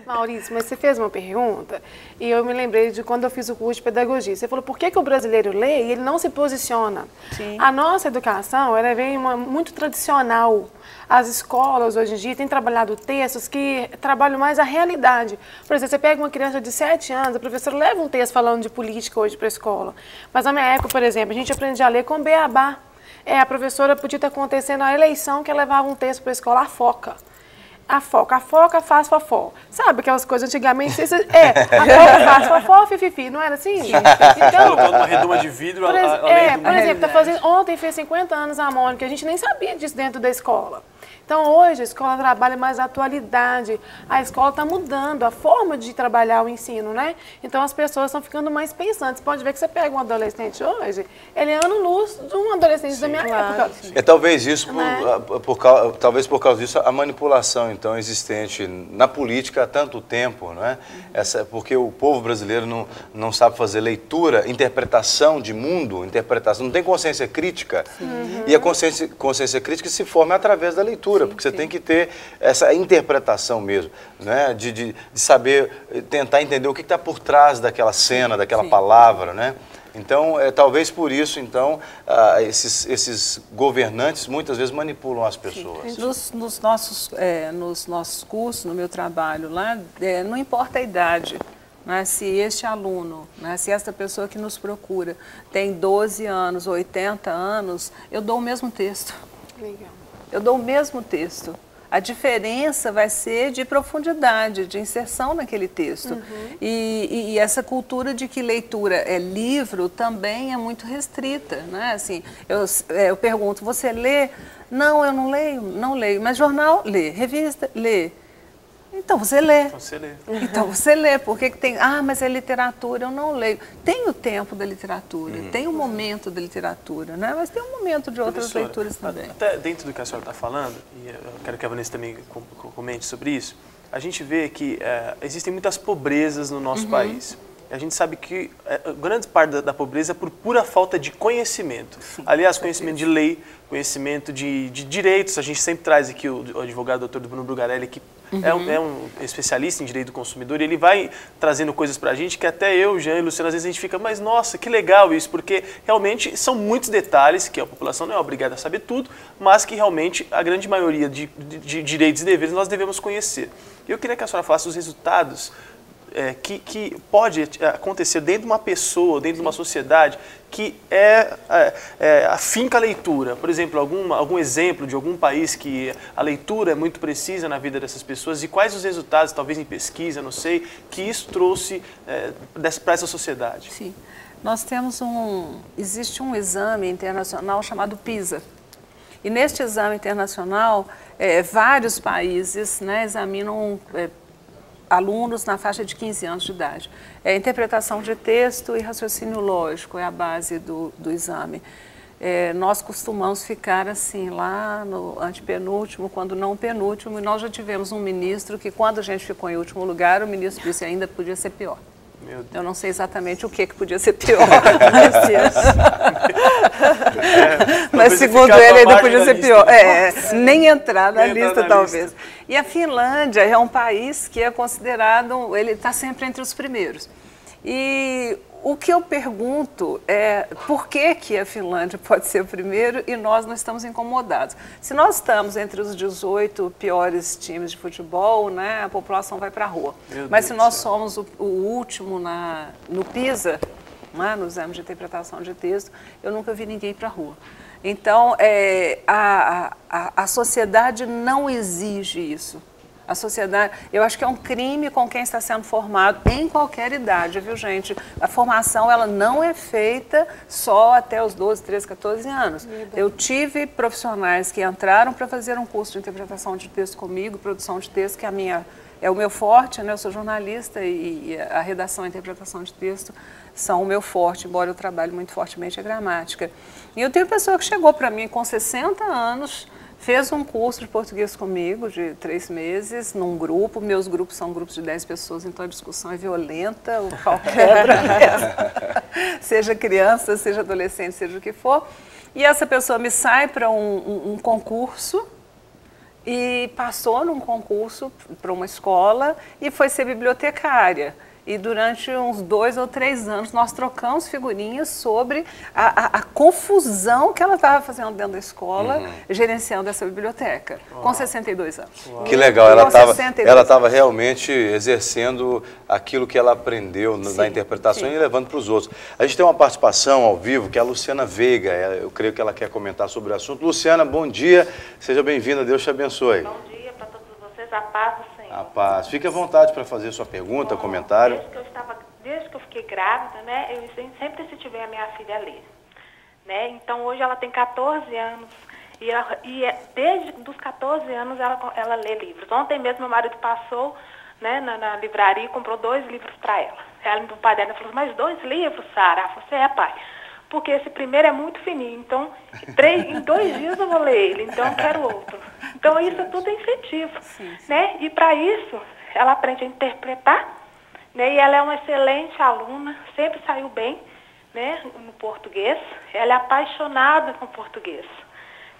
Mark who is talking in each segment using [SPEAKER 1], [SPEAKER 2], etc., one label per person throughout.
[SPEAKER 1] Maurício, mas você fez uma pergunta e eu me lembrei de quando eu fiz o curso de pedagogia. Você falou, por que o brasileiro lê e ele não se posiciona? Sim. A nossa educação, ela vem muito tradicional. As escolas, hoje em dia, têm trabalhado textos que trabalham mais a realidade. Por exemplo, você pega uma criança de 7 anos, a professora leva um texto falando de política hoje para a escola. Mas na minha época, por exemplo, a gente aprendia a ler com beabá. A professora podia estar acontecendo a eleição que ela levava um texto para a escola, a foca. A foca faz fofó. Sabe aquelas coisas antigamente? A foca faz fofó, fififi, não era assim? Sim.
[SPEAKER 2] Então, colocando uma redoma de vidro, por
[SPEAKER 1] exemplo, ontem fez 50 anos a Mônica, a gente nem sabia disso dentro da escola. Então, hoje, a escola trabalha mais a atualidade, a escola está mudando a forma de trabalhar o ensino, né? Então, as pessoas estão ficando mais pensantes. Pode ver que você pega um adolescente hoje, ele é ano-luz de um adolescente da minha época.
[SPEAKER 3] Talvez isso, talvez por causa disso, a manipulação, então, existente na política há tanto tempo, não é? Porque o povo brasileiro não sabe fazer leitura, interpretação de mundo, não tem consciência crítica. E a consciência crítica se forma através da leitura. Porque você tem que ter essa interpretação mesmo, né? De saber, tentar entender o que está por trás daquela cena, daquela palavra, né? Então, talvez por isso, então, esses governantes muitas vezes manipulam as pessoas.
[SPEAKER 4] Nos nossos cursos, no meu trabalho lá, não importa a idade. Né, se este aluno, né, se esta pessoa que nos procura tem 12 anos, 80 anos, eu dou o mesmo texto.
[SPEAKER 1] Legal.
[SPEAKER 4] Eu dou o mesmo texto. A diferença vai ser de profundidade, de inserção naquele texto. E essa cultura de que leitura é livro também é muito restrita, né? Assim, eu pergunto, você lê? Não, eu não leio. Mas jornal, lê. Revista, lê. Então você lê. Então você lê. Por que tem... mas é literatura, eu não leio. Tem o tempo da literatura, tem o momento da literatura, né? Mas tem um momento de outras leituras também.
[SPEAKER 2] Até dentro do que a senhora está falando, e eu quero que a Vanessa também comente sobre isso, a gente vê que existem muitas pobrezas no nosso país. A gente sabe que grande parte da pobreza é por pura falta de conhecimento. Aliás, conhecimento de lei, conhecimento de direitos. A gente sempre traz aqui o advogado Dr. Bruno Brugarelli, que é um especialista em direito do consumidor, e ele vai trazendo coisas para a gente que até eu, Jean e Luciano, às vezes a gente fica, mas nossa, que legal isso, porque realmente são muitos detalhes que a população não é obrigada a saber tudo, mas que realmente a grande maioria de direitos e deveres nós devemos conhecer. Eu queria que a senhora falasse os resultados que pode acontecer dentro de uma pessoa, dentro de uma sociedade que afinca a leitura. Por exemplo, algum exemplo de algum país que a leitura é muito precisa na vida dessas pessoas e quais os resultados, talvez em pesquisa, não sei, que isso trouxe para essa sociedade?
[SPEAKER 4] Sim. Nós temos existe um exame internacional chamado PISA. E neste exame internacional, vários países, né, examinam alunos na faixa de 15 anos de idade. Interpretação de texto e raciocínio lógico é a base do exame. Nós costumamos ficar assim lá no antepenúltimo, quando não penúltimo, e nós já tivemos um ministro que quando a gente ficou em último lugar, o ministro disse ainda podia ser pior. Eu não sei exatamente o que podia ser pior, mas segundo ele ainda podia ser pior. Nem entrar na lista, talvez. E a Finlândia é um país que é considerado, ele está sempre entre os primeiros. E o que eu pergunto é por que a Finlândia pode ser o primeiro e nós não estamos incomodados. Se nós estamos entre os 18 piores times de futebol, né, a população vai para a rua. Mas se nós somos o último no PISA, né, no exame de interpretação de texto, eu nunca vi ninguém para a rua. Então, a sociedade não exige isso. A sociedade, eu acho que é um crime com quem está sendo formado em qualquer idade, viu, gente? A formação, ela não é feita só até os 12, 13, 14 anos. Eu tive profissionais que entraram para fazer um curso de interpretação de texto comigo, produção de texto, que é o meu forte, né? Eu sou jornalista e a redação e a interpretação de texto são o meu forte, embora eu trabalhe muito fortemente a gramática. E eu tenho pessoa que chegou para mim com 60 anos, fez um curso de português comigo de 3 meses, num grupo. Meus grupos são grupos de 10 pessoas, então a discussão é violenta, o pau quebra mesmo. Seja criança, seja adolescente, seja o que for. E essa pessoa me sai para um concurso e passou num concurso para uma escola e foi ser bibliotecária. E durante uns 2 ou 3 anos nós trocamos figurinhas sobre a confusão que ela estava fazendo dentro da escola, gerenciando essa biblioteca, com 62 anos.
[SPEAKER 3] Que legal, ela estava realmente exercendo aquilo que ela aprendeu na interpretação e levando para os outros. A gente tem uma participação ao vivo, que é a Luciana Veiga, eu creio que ela quer comentar sobre o assunto. Luciana, bom dia, seja bem-vinda, Deus te abençoe.
[SPEAKER 5] Bom dia para todos vocês, a paz do Senhor.
[SPEAKER 3] A paz. Fique à vontade para fazer sua pergunta, comentário.
[SPEAKER 5] Desde que eu fiquei grávida, né, eu sempre incentivei a minha filha a ler. Né? Então, hoje ela tem 14 anos e desde os 14 anos ela lê livros. Ontem mesmo meu marido passou, né, na livraria e comprou 2 livros para ela. Ela me pai dela falou, mas 2 livros, Sara? Ela falou, pai, porque esse primeiro é muito fininho, então em 2 dias eu vou ler ele, então eu quero outro. Então isso tudo é incentivo, né? E para isso ela aprende a interpretar, né? E ela é uma excelente aluna, sempre saiu bem, né, no português. Ela é apaixonada com português.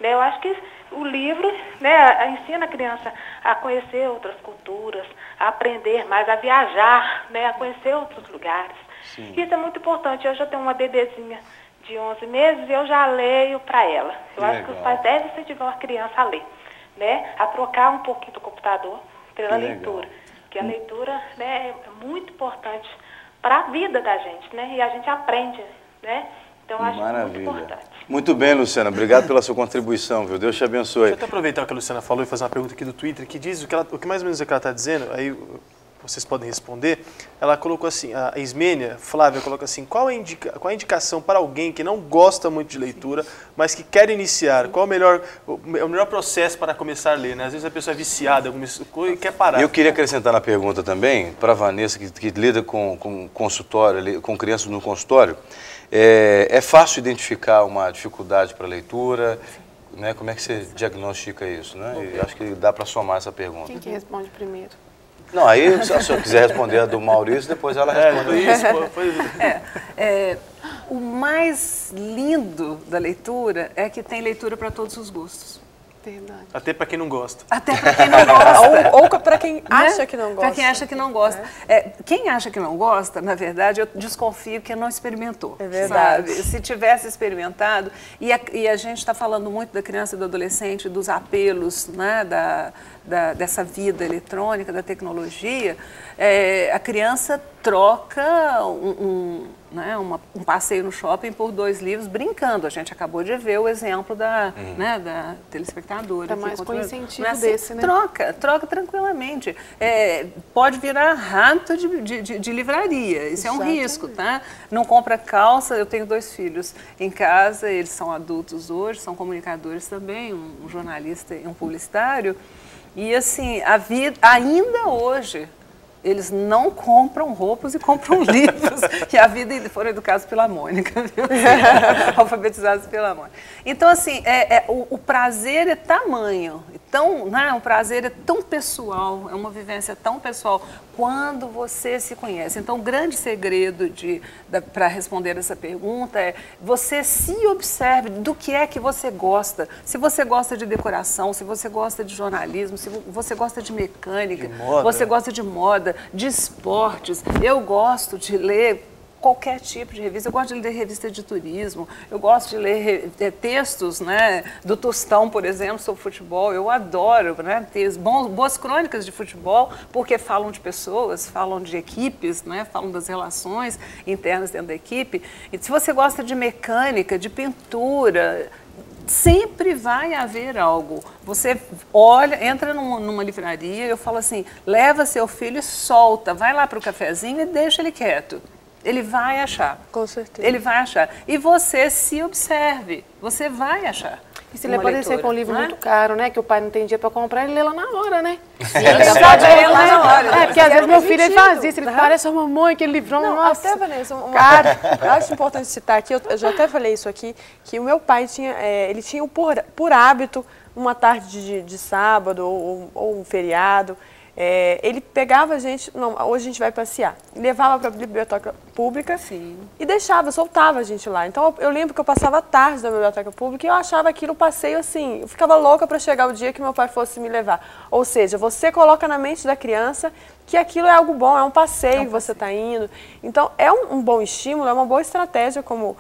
[SPEAKER 5] Né? Eu acho que o livro, né, ensina a criança a conhecer outras culturas, a aprender mais, a viajar, né, a conhecer outros lugares. Sim. Isso é muito importante. Eu já tenho uma bebezinha de 11 meses e eu já leio para ela. Eu acho que os pais devem incentivar a criança a ler, né, a trocar um pouquinho do computador pela leitura. Porque a leitura, né, é muito importante para a vida da gente, né, e a gente aprende, né. Então, acho muito importante.
[SPEAKER 3] Muito bem, Luciana. Obrigado pela sua contribuição, viu? Deus te abençoe.
[SPEAKER 2] Deixa eu até aproveitar o que a Luciana falou e fazer uma pergunta aqui do Twitter, que diz o que mais ou menos é que ela está dizendo, aí vocês podem responder. Ela colocou assim, a Ismênia, Flávia, coloca assim, qual a indicação para alguém que não gosta muito de leitura, mas que quer iniciar? Qual o melhor processo para começar a ler? Né? Às vezes a pessoa é viciada e quer parar.
[SPEAKER 3] Eu queria acrescentar na pergunta também, para a Vanessa, que lida com consultório, com crianças no consultório, é fácil identificar uma dificuldade para a leitura? Né? Como é que você diagnostica isso? Né? E acho que dá para somar essa pergunta.
[SPEAKER 1] Quem que responde primeiro?
[SPEAKER 3] Não, aí se a senhora quiser responder a do Maurício, depois ela responde.
[SPEAKER 4] O mais lindo da leitura é que tem leitura para todos os gostos.
[SPEAKER 1] Verdade.
[SPEAKER 2] Até para quem não gosta.
[SPEAKER 4] Até para quem não gosta.
[SPEAKER 1] ou para quem acha que não gosta.
[SPEAKER 4] Para quem acha que não gosta. Quem acha que não gosta, na verdade, eu desconfio que não experimentou.
[SPEAKER 1] É verdade.
[SPEAKER 4] Sabe? Se tivesse experimentado, e a gente está falando muito da criança e do adolescente, dos apelos, né, dessa vida eletrônica, da tecnologia, a criança troca um passeio no shopping por 2 livros brincando. A gente acabou de ver o exemplo da telespectadora.
[SPEAKER 1] Tá mais com incentivo
[SPEAKER 4] assim,
[SPEAKER 1] desse, né?
[SPEAKER 4] Troca tranquilamente. Pode virar rato de livraria, isso é um risco, tá? Não compra calça, eu tenho 2 filhos em casa, eles são adultos hoje, são comunicadores também, um jornalista e um publicitário. E assim, a vida, ainda hoje, eles não compram roupas e compram livros. E a vida foram educados pela Mônica, viu? Alfabetizados pela Mônica. Então, assim, o prazer é tamanho. Então, né, o prazer é tão pessoal, é uma vivência tão pessoal quando você se conhece. Então, o grande segredo para responder essa pergunta é você se observe do que é que você gosta. Se você gosta de decoração, se você gosta de jornalismo, se você gosta de mecânica, você gosta de moda, de esportes. Eu gosto de ler qualquer tipo de revista. Eu gosto de ler revista de turismo, eu gosto de ler textos, né, do Tostão, por exemplo, sobre futebol. Eu adoro, né, ter boas crônicas de futebol, porque falam de pessoas, falam de equipes, né, falam das relações internas dentro da equipe. E se você gosta de mecânica, de pintura, sempre vai haver algo. Você olha, entra numa livraria, eu falo assim, leva seu filho e solta, vai lá para o cafezinho e deixa ele quieto. Ele vai achar.
[SPEAKER 1] Com certeza.
[SPEAKER 4] Ele vai achar. E você se observe, você vai achar.
[SPEAKER 1] E se ele aparecer com um livro muito caro, né, que o pai não tem dinheiro para comprar, ele lê lá na hora, né?
[SPEAKER 4] Sim, ele pode ler lá na hora.
[SPEAKER 1] Porque às vezes meu filho ele faz isso, ele parece a mamãe, aquele livrão, nossa.
[SPEAKER 6] Até, Vanessa, eu acho importante citar aqui, eu já até falei isso aqui, que o meu pai tinha, ele tinha por hábito, uma tarde de sábado ou um feriado, ele pegava a gente, não, hoje a gente vai passear, levava para a biblioteca pública e deixava, soltava a gente lá. Então eu lembro que eu passava tarde na biblioteca pública e eu achava aquilo um passeio assim, eu ficava louca para chegar o dia que meu pai fosse me levar. Ou seja, você coloca na mente da criança que aquilo é algo bom, é um passeio que você está indo. Então é um bom estímulo, é uma boa estratégia, como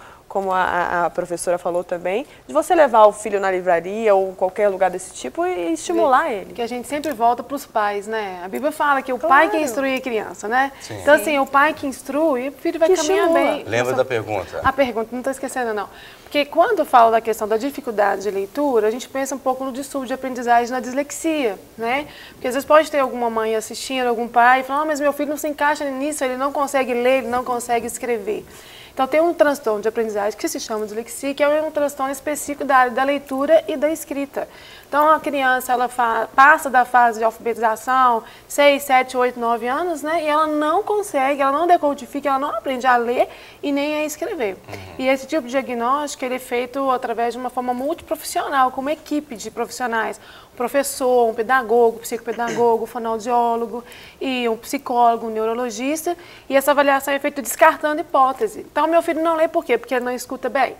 [SPEAKER 6] a professora falou também, de você levar o filho na livraria ou qualquer lugar desse tipo e estimular ele.
[SPEAKER 1] Que a gente sempre volta para os pais, né? A Bíblia fala que o pai que instrui a criança, né? Sim. Então, assim, o pai que instrui, o filho vai caminhar bem.
[SPEAKER 3] Lembra da pergunta?
[SPEAKER 1] A pergunta, não estou esquecendo, não. Porque quando eu falo da questão da dificuldade de leitura, a gente pensa um pouco no distúrbio de aprendizagem na dislexia, né? Porque às vezes pode ter alguma mãe assistindo, algum pai, falando, mas meu filho não se encaixa nisso, ele não consegue ler, ele não consegue escrever. Então, tem um transtorno de aprendizagem que se chama dislexia, que é um transtorno específico da área da leitura e da escrita. Então, a criança ela passa da fase de alfabetização, 6, 7, 8, 9 anos, né? E ela não consegue, ela não decodifica, ela não aprende a ler e nem a escrever. E esse tipo de diagnóstico ele é feito através de uma forma multiprofissional, com uma equipe de profissionais. Um professor, um pedagogo, um psicopedagogo, um fonoaudiólogo, e um psicólogo, um neurologista. E essa avaliação é feita descartando hipótese. Então, meu filho não lê por quê? Porque ele não escuta bem.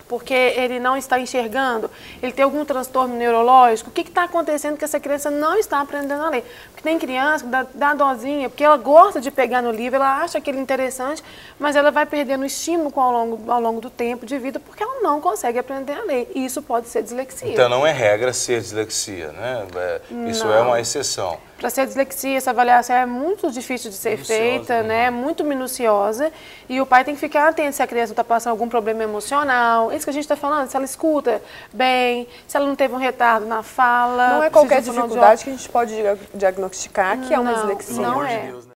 [SPEAKER 1] Porque ele não está enxergando, ele tem algum transtorno neurológico, o que está acontecendo que essa criança não está aprendendo a ler? Porque tem criança que dá dozinha, porque ela gosta de pegar no livro, ela acha aquele interessante, mas ela vai perdendo estímulo ao longo do tempo de vida, porque ela não consegue aprender a ler, e isso pode ser dislexia.
[SPEAKER 3] Então não é regra ser dislexia, né? Isso é uma exceção.
[SPEAKER 1] Para ser dislexia, essa avaliação é muito difícil de ser feita, né? Muito minuciosa. E o pai tem que ficar atento se a criança está passando algum problema emocional. Isso que a gente está falando, se ela escuta bem, se ela não teve um retardo na fala.
[SPEAKER 6] Não é qualquer dificuldade que a gente pode diagnosticar que é uma dislexia.
[SPEAKER 1] Não é.